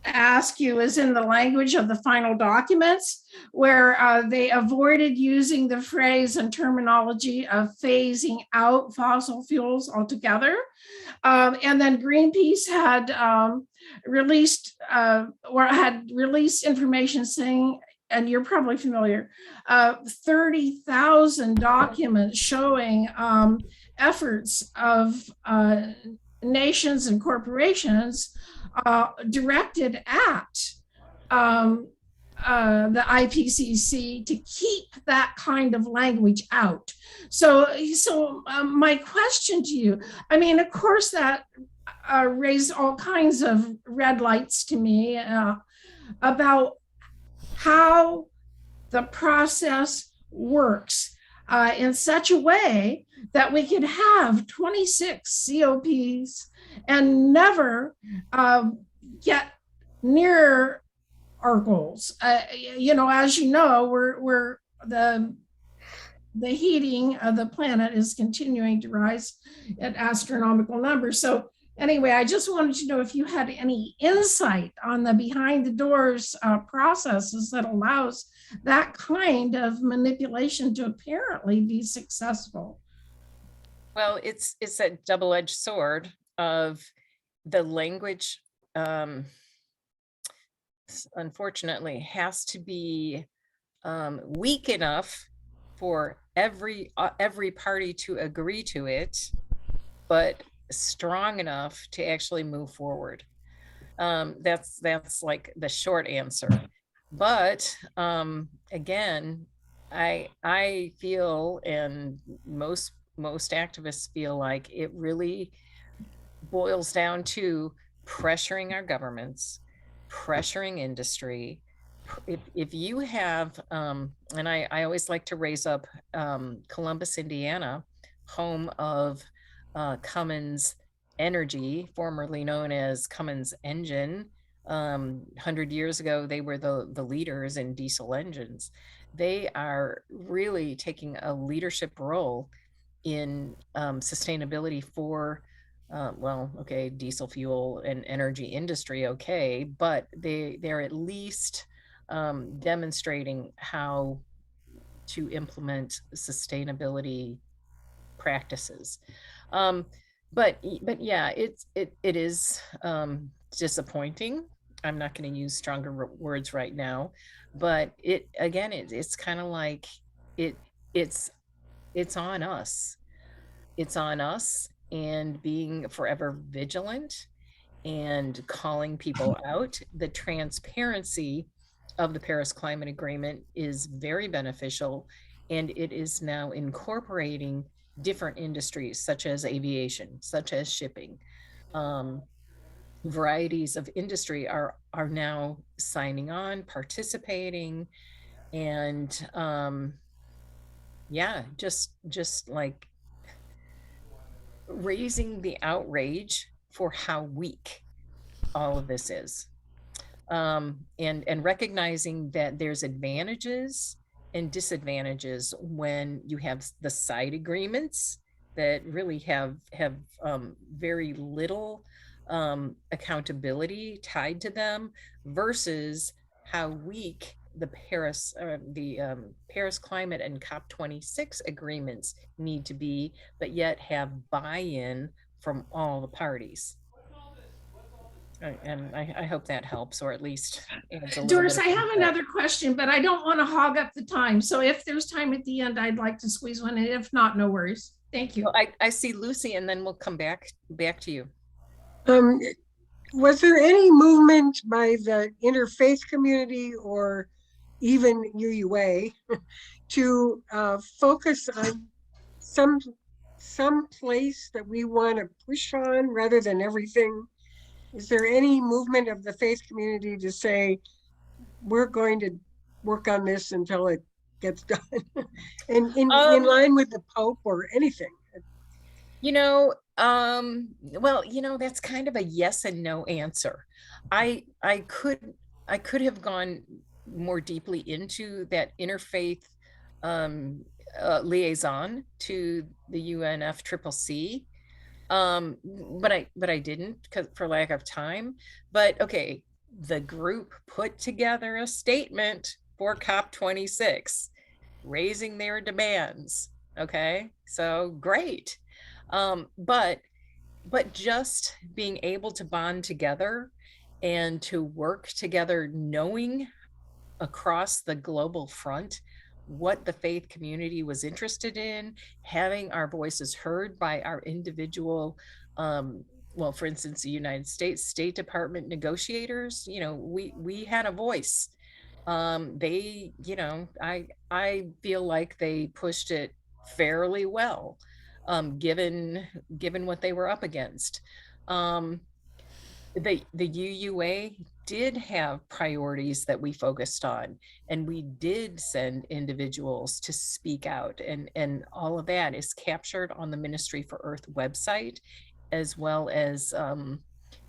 Ask you is in the language of the final documents, where they avoided using the phrase and terminology of phasing out fossil fuels altogether. And then Greenpeace had released information saying, and you're probably familiar, 30,000 documents showing efforts of nations and corporations directed at the IPCC to keep that kind of language out. So my question to you, I mean, of course that raised all kinds of red lights to me about how the process works in such a way that we could have 26 COPs and never get near our goals. As you know, we're the heating of the planet is continuing to rise at astronomical numbers. So anyway, I just wanted to know if you had any insight on the behind the doors processes that allows that kind of manipulation to apparently be successful. Well, it's that double-edged sword of the language, unfortunately, has to be weak enough for every party to agree to it, but strong enough to actually move forward. That's like the short answer. But again, I feel, and most activists feel, like it really boils down to pressuring our governments, pressuring industry. If you have, and I always like to raise up Columbus, Indiana, home of Cummins Energy, formerly known as Cummins Engine. 100 years ago, they were the leaders in diesel engines. They are really taking a leadership role in sustainability for well, okay, diesel fuel and energy industry, okay, but they're at least demonstrating how to implement sustainability practices. But yeah, it is disappointing. I'm not going to use stronger words right now, but it's kind of like it's on us. It's on us, and being forever vigilant and calling people out. The transparency of the Paris Climate Agreement is very beneficial, and it is now incorporating different industries such as aviation, such as shipping. Varieties of industry are now signing on, participating, and yeah, just like raising the outrage for how weak all of this is. And recognizing that there's advantages and disadvantages when you have the side agreements that really have very little accountability tied to them, versus how weak the Paris Climate and COP26 agreements need to be, but yet have buy-in from all the parties. And I hope that helps, or at least adds a little Doris, bit I of have input. another question, but I don't want to hog up the time. So if there's time at the end, I'd like to squeeze one in. If not, no worries. Thank you. Well, I see Lucy, and then we'll come back to you. Was there any movement by the interfaith community or even UUA to focus on some place that we want to push on rather than everything? Is there any movement of the faith community to say, we're going to work on this until it gets done? And in line with the Pope or anything? Well, that's kind of a yes and no answer. I could have gone more deeply into that interfaith liaison to the UNFCCC, but I didn't, because for lack of time. But okay, the group put together a statement for COP26, raising their demands. Okay, so great. But just being able to bond together and to work together, knowing across the global front what the faith community was interested in, having our voices heard by our individual, well, for instance, the United States State Department negotiators, we had a voice. They, I feel like they pushed it fairly well, given what they were up against. The UUA did have priorities that we focused on, and we did send individuals to speak out, and all of that is captured on the Ministry for Earth website, as well as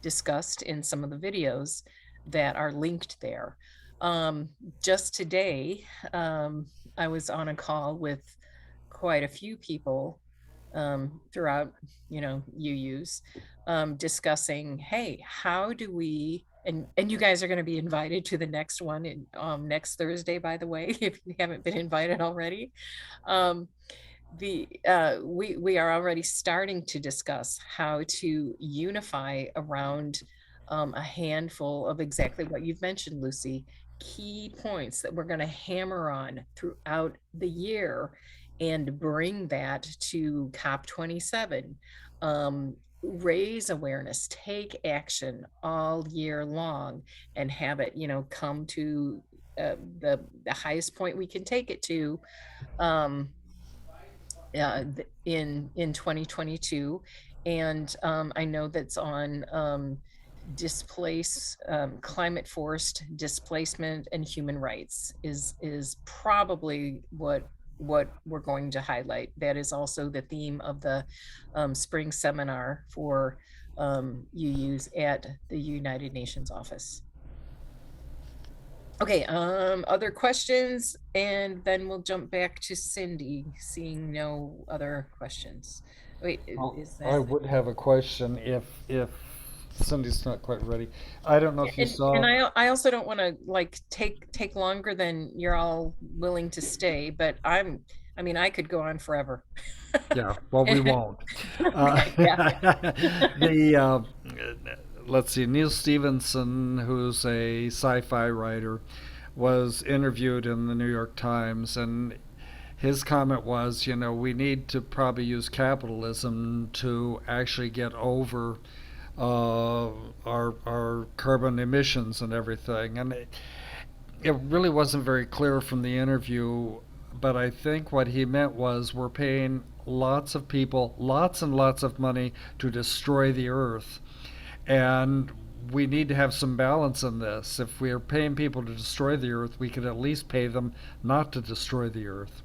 discussed in some of the videos that are linked there. Just today, I was on a call with quite a few people throughout, UUs, discussing, hey, how do we, and you guys are going to be invited to the next one in, next Thursday, by the way, if you haven't been invited already. We are already starting to discuss how to unify around a handful of exactly what you've mentioned, Lucy, key points that we're going to hammer on throughout the year and bring that to COP27. Raise awareness, take action all year long, and have it, come to the highest point we can take it to, in 2022. And I know that's on climate forced displacement and human rights is probably what we're going to highlight. That is also the theme of the spring seminar for UUs at the United Nations office. Okay, other questions, and then we'll jump back to Cindy, seeing no other questions. Wait, is that? I would have a question if Cindy's not quite ready. I don't know if you saw. And I also don't want to like take longer than you're all willing to stay, but I mean, I could go on forever. Yeah, well, we won't. Let's see, Neil Stevenson, who's a sci-fi writer, was interviewed in the New York Times, and his comment was, we need to probably use capitalism to actually get over our carbon emissions and everything. And it really wasn't very clear from the interview, but I think what he meant was we're paying lots of people lots and lots of money to destroy the earth. And we need to have some balance in this. If we are paying people to destroy the earth, we could at least pay them not to destroy the earth.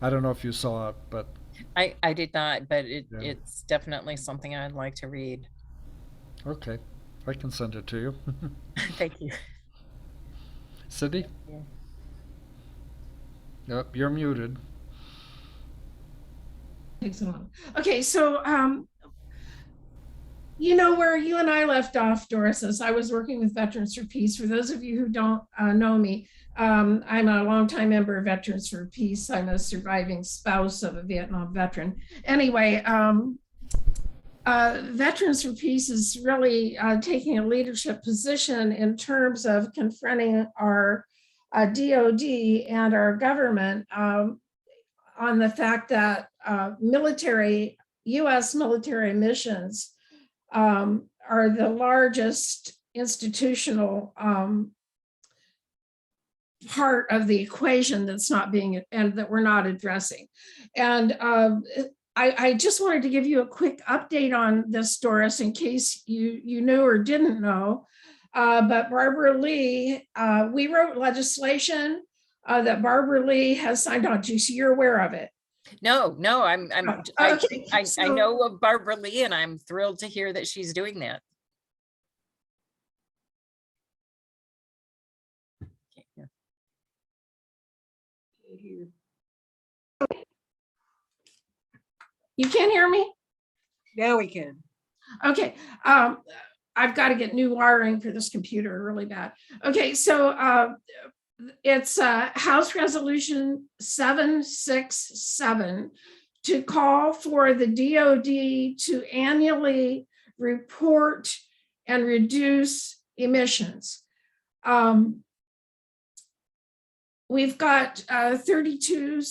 I don't know if you saw it, but I did not, but it's definitely something I'd like to read. Okay, I can send it to you. Thank you. Cindy? Yeah. Yep, you're muted. Excellent. Okay, so where you and I left off, Doris, is I was working with Veterans for Peace. For those of you who don't know me, I'm a longtime member of Veterans for Peace. I'm a surviving spouse of a Vietnam veteran. Anyway, Veterans for Peace is really taking a leadership position in terms of confronting our DOD and our government on the fact that U.S. military missions are the largest institutional part of the equation that's not being, and that we're not addressing. And I just wanted to give you a quick update on this, Doris, in case you knew or didn't know. But Barbara Lee, we wrote legislation that Barbara Lee has signed on to, so you're aware of it. No, Okay, I know of Barbara Lee, and I'm thrilled to hear that she's doing that. You can't hear me? Now we can. Okay, I've got to get new wiring for this computer really bad. Okay, so it's House Resolution 767 to call for the DOD to annually report and reduce emissions. We've got 32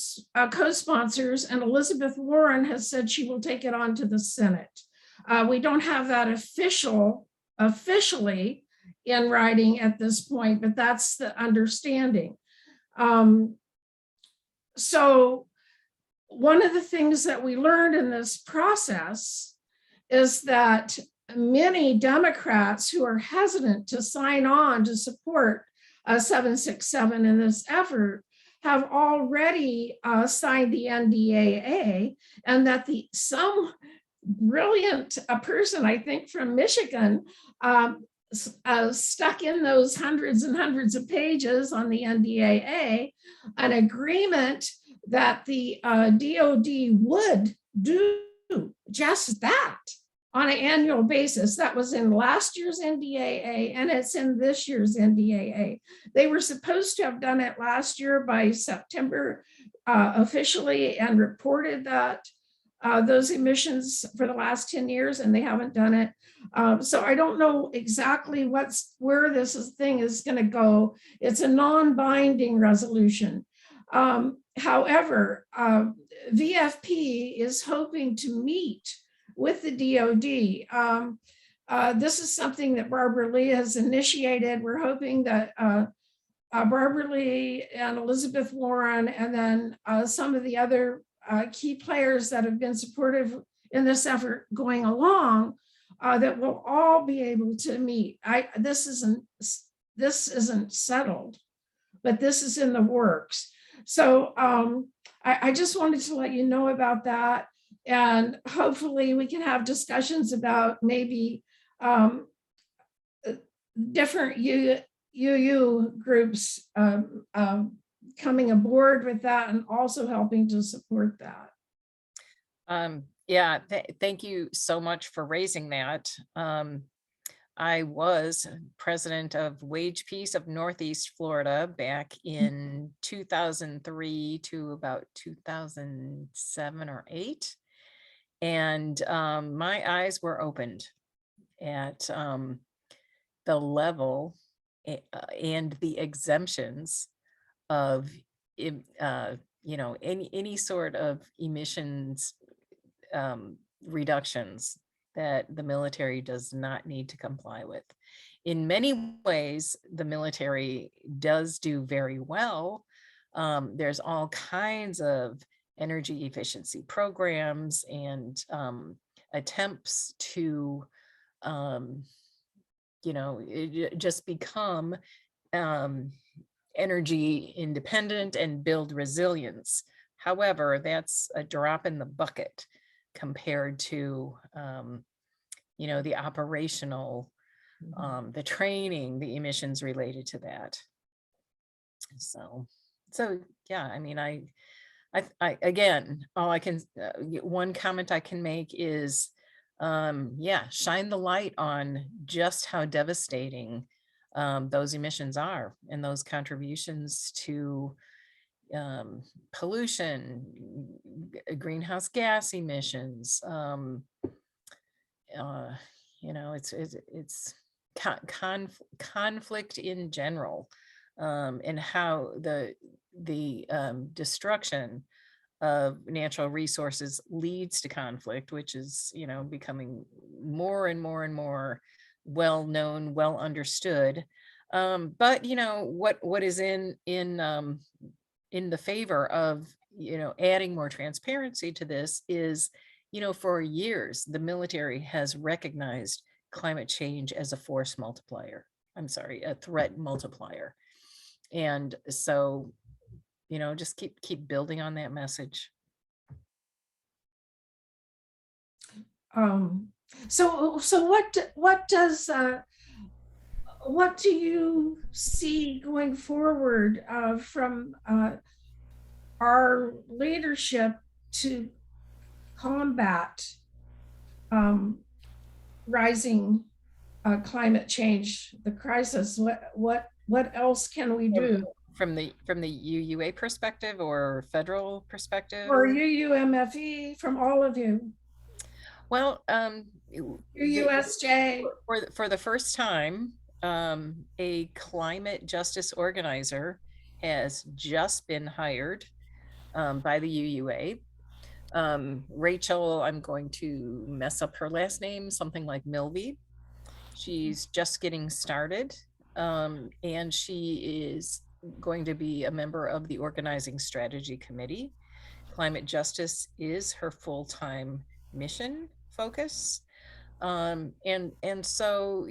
co-sponsors, and Elizabeth Warren has said she will take it on to the Senate. We don't have that officially in writing at this point, but that's the understanding. So one of the things that we learned in this process is that many Democrats who are hesitant to sign on to support 767 in this effort have already signed the NDAA, and that some brilliant person, I think from Michigan, stuck in those hundreds and hundreds of pages on the NDAA, an agreement that the DOD would do just that on an annual basis. That was in last year's NDAA and it's in this year's NDAA. They were supposed to have done it last year by September officially and reported that those emissions for the last 10 years, and they haven't done it. So I don't know exactly where this thing is going to go. It's a non-binding resolution. However, VFP is hoping to meet with the DOD. This is something that Barbara Lee has initiated. We're hoping that Barbara Lee and Elizabeth Warren, and then some of the other key players that have been supportive in this effort going along, that will all be able to meet. This isn't settled, but this is in the works. So I just wanted to let you know about that. And hopefully we can have discussions about maybe different UU groups coming aboard with that and also helping to support that. Yeah, thank you so much for raising that. I was president of Wage Peace of Northeast Florida back in 2003 to about 2007 or 8. And my eyes were opened at the level and the exemptions of any sort of emissions reductions that the military does not need to comply with. In many ways, the military does do very well. There's all kinds of energy efficiency programs and attempts to just become energy independent and build resilience. However, that's a drop in the bucket compared to the operational, the training, the emissions related to that. So yeah, I mean, I again, all I can, one comment I can make is, shine the light on just how devastating those emissions are and those contributions to pollution, greenhouse gas emissions. It's conflict in general, and how the destruction of natural resources leads to conflict, which is becoming more and more and more well known, well understood. But what is in the favor of adding more transparency to this is, for years the military has recognized climate change as a force multiplier. I'm sorry, a threat multiplier. And so just keep building on that message. So what do you see going forward from our leadership to combat rising climate change, the crisis? What else can we do? From the UUA perspective or federal perspective? Or UUMFE, from all of you. Well, UUSJ. For the first time, a climate justice organizer has just been hired by the UUA. Rachel, I'm going to mess up her last name, something like Milby. She's just getting started, and she is going to be a member of the organizing strategy committee. Climate justice is her full-time mission focus. And so,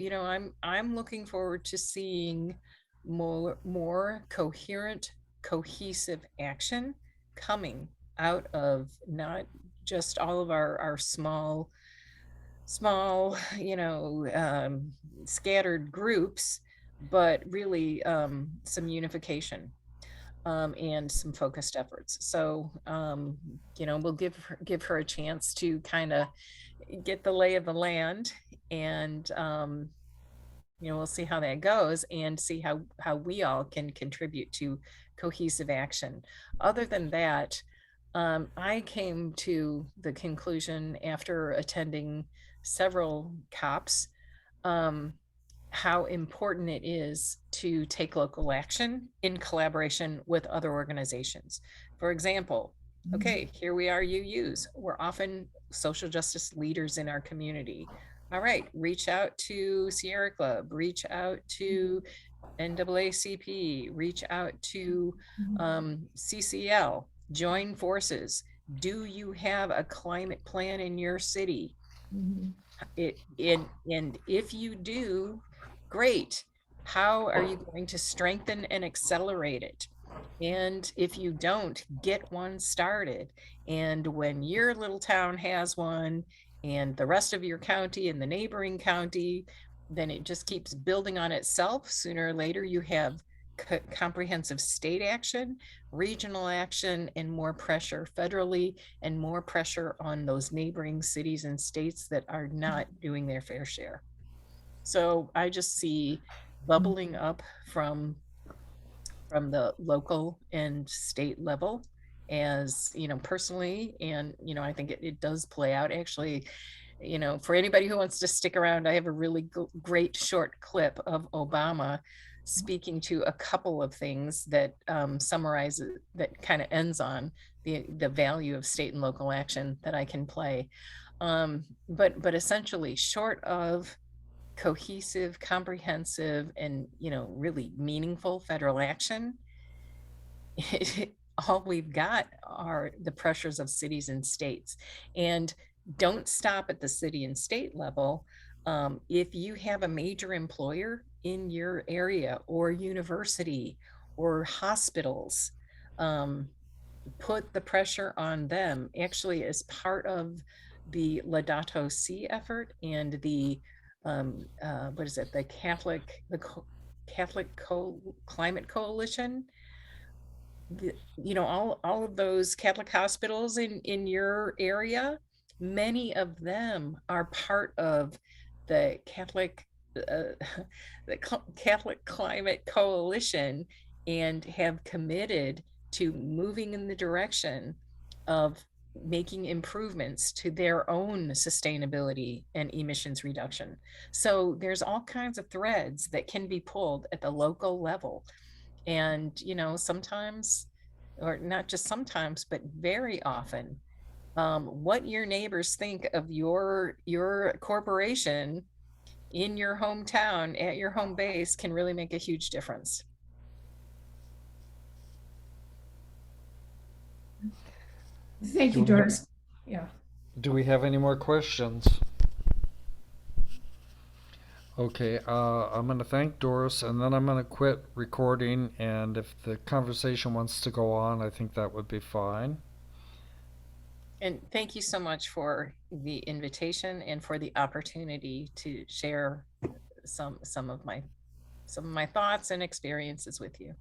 I'm looking forward to seeing more coherent, cohesive action coming out of not just all of our small, scattered groups, but really some unification. and some focused efforts. So, we'll give her a chance to kind of get the lay of the land, and we'll see how that goes and see how we all can contribute to cohesive action. Other than that, I came to the conclusion after attending several COPs, how important it is to take local action in collaboration with other organizations. For example, okay, here we are, UUs. We're often social justice leaders in our community. All right, reach out to Sierra Club, reach out to NAACP, reach out to CCL, join forces. Do you have a climate plan in your city? And if you do, great. How are you going to strengthen and accelerate it? And if you don't, get one started. And when your little town has one, and the rest of your county and the neighboring county, then it just keeps building on itself. Sooner or later, you have comprehensive state action, regional action, and more pressure federally, and more pressure on those neighboring cities and states that are not doing their fair share. So I just see bubbling up from the local and state level, as personally, and I think it does play out. Actually, for anybody who wants to stick around, I have a really great short clip of Obama speaking to a couple of things that summarizes, that kind of ends on the value of state and local action that I can play. But essentially, short of cohesive, comprehensive, and really meaningful federal action, all we've got are the pressures of cities and states. And don't stop at the city and state level. If you have a major employer in your area, or university, or hospitals, put the pressure on them. Actually, as part of the Laudato Si effort and the what is it, the Catholic Climate Coalition, all of those Catholic hospitals in your area, many of them are part of the Catholic Climate Coalition, and have committed to moving in the direction of making improvements to their own sustainability and emissions reduction. So there's all kinds of threads that can be pulled at the local level. And, sometimes, or not just sometimes, but very often, what your neighbors think of your corporation in your hometown, at your home base, can really make a huge difference. Thank you, Doris. Yeah. Do we have any more questions? Okay, I'm going to thank Doris, and then I'm going to quit recording, and if the conversation wants to go on, I think that would be fine. And thank you so much for the invitation and for the opportunity to share some of my thoughts and experiences with you.